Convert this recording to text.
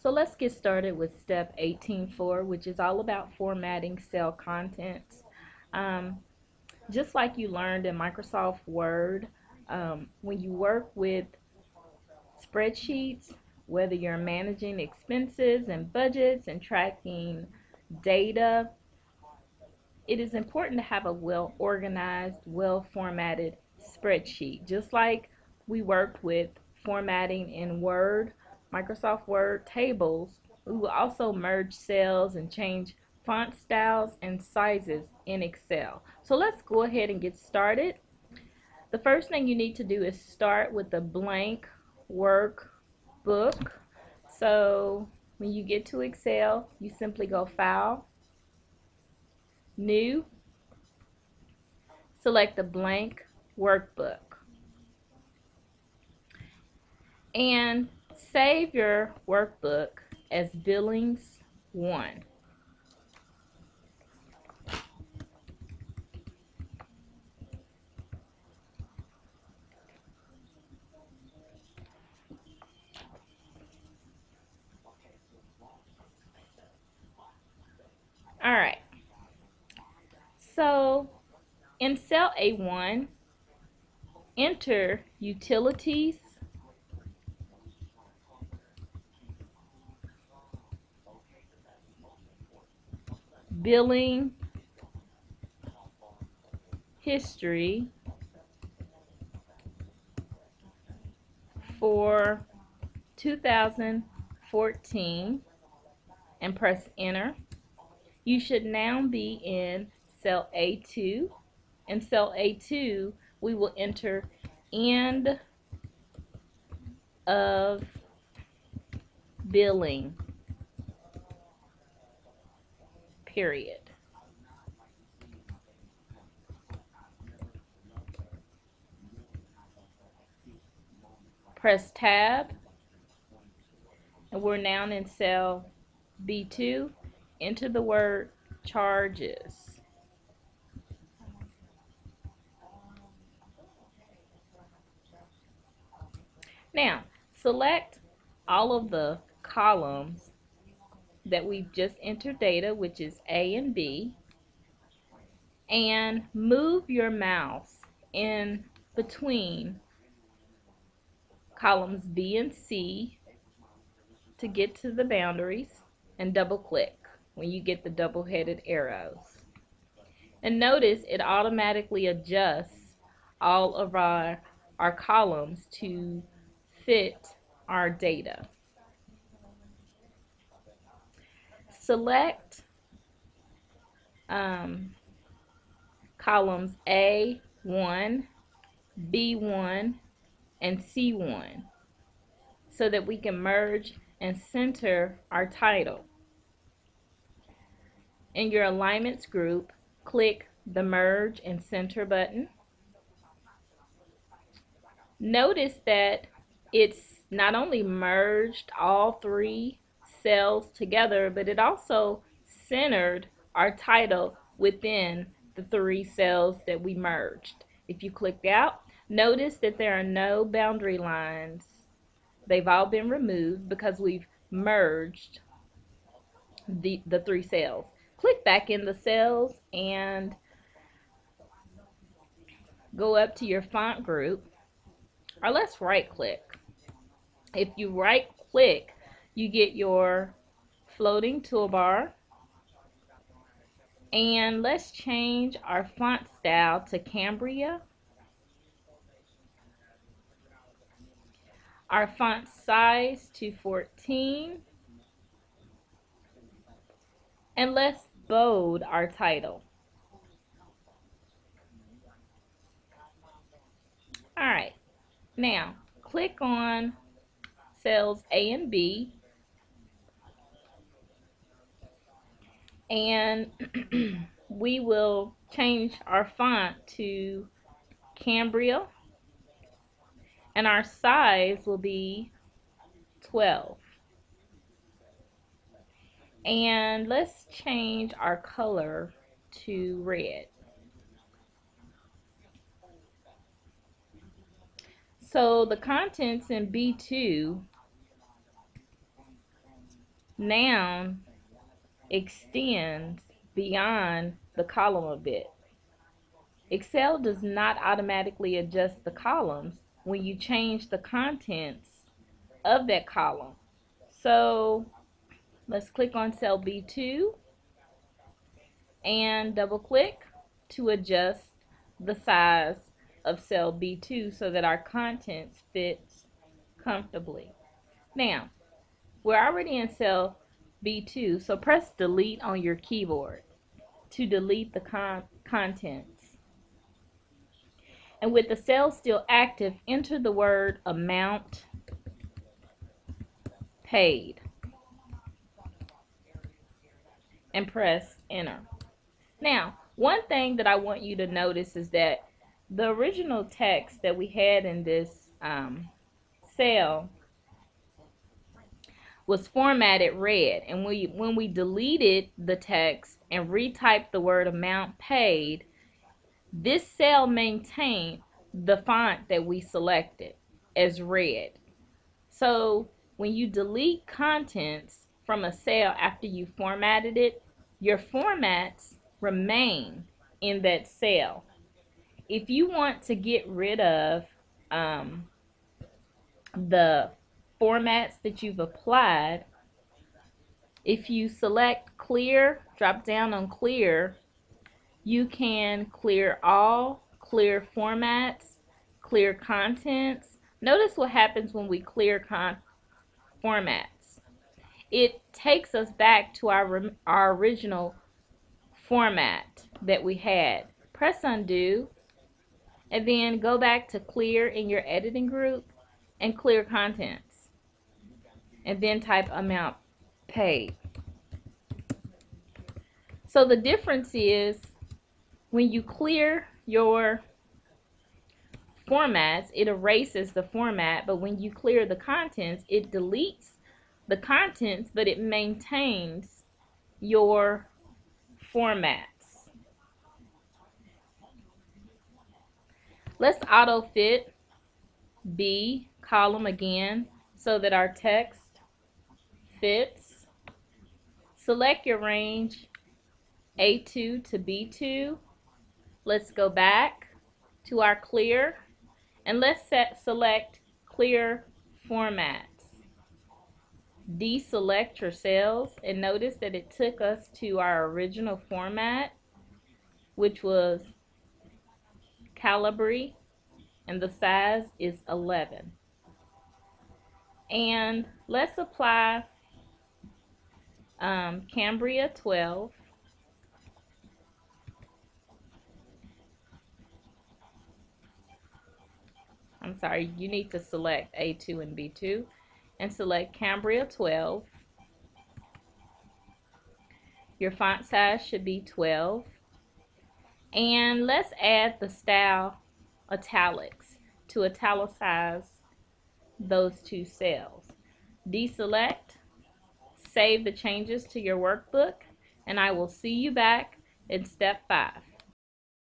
So let's get started with step 18.4, which is all about formatting cell contents. Um, just like you learned in Microsoft Word, when you work with spreadsheets, whether you're managing expenses and budgets and tracking data, it is important to have a well organized, well formatted spreadsheet. Just like we worked with formatting in Word, Microsoft Word tables, we will also merge cells and change font styles and sizes in Excel. So let's go ahead and get started. The first thing you need to do is start with a blank workbook. So when you get to Excel, you simply go File, New, select the blank workbook, and save your workbook as Billings 1. Alright, so in cell A1, enter utilities, billing history for 2014 and press enter. You should now be in cell A2. In cell A2, we will enter end of billing period. Press tab, and we're now in cell B2. Enter the word charges. Now, select all of the columns that we've just entered data, which is A and B, and move your mouse in between columns B and C to get to the boundaries, and double click when you get the double-headed arrows. And notice it automatically adjusts all of our columns to fit our data. Select columns A1, B1, and C1 so that we can merge and center our title. In your alignments group, click the merge and center button. Notice that it's not only merged all three cells together, but it also centered our title within the three cells that we merged. If you click out, notice that there are no boundary lines. They've all been removed because we've merged the three cells. Click back in the cells and go up to your font group, or let's right click. If you right click, you get your floating toolbar, and let's change our font style to Cambria, our font size to 14, and let's bold our title. Alright, now click on cells A and B, and we will change our font to Cambria, and our size will be 12. And let's change our color to red. So the contents in B2 now extends beyond the column a bit. Excel does not automatically adjust the columns when you change the contents of that column. So let's click on cell B2 and double click to adjust the size of cell B2 so that our contents fits comfortably. Now, we're already in cell B2, so press delete on your keyboard to delete the contents. And with the cell still active, enter the word amount paid and press enter. Now, one thing that I want you to notice is that the original text that we had in this cell was formatted red, and when we deleted the text and retyped the word amount paid, this cell maintained the font that we selected as red. So when you delete contents from a cell after you formatted it, your formats remain in that cell. If you want to get rid of the formats that you've applied, if you select clear, drop down on clear, you can clear all, clear formats, clear contents. Notice what happens when we clear formats. It takes us back to our original format that we had. Press undo and then go back to clear in your editing group and clear contents, and then type amount paid. So the difference is when you clear your formats, it erases the format, but when you clear the contents, it deletes the contents, but it maintains your formats. Let's auto fit B column again so that our text fits. Select your range A2 to B2. Let's go back to our clear and let's select clear formats. Deselect your cells and notice that it took us to our original format, which was Calibri, and the size is 11. And let's apply Cambria 12. I'm sorry, you need to select A2 and B2 and select Cambria 12. Your font size should be 12. And let's add the style italics to italicize those two cells. Deselect, save the changes to your workbook, and I will see you back in step 5.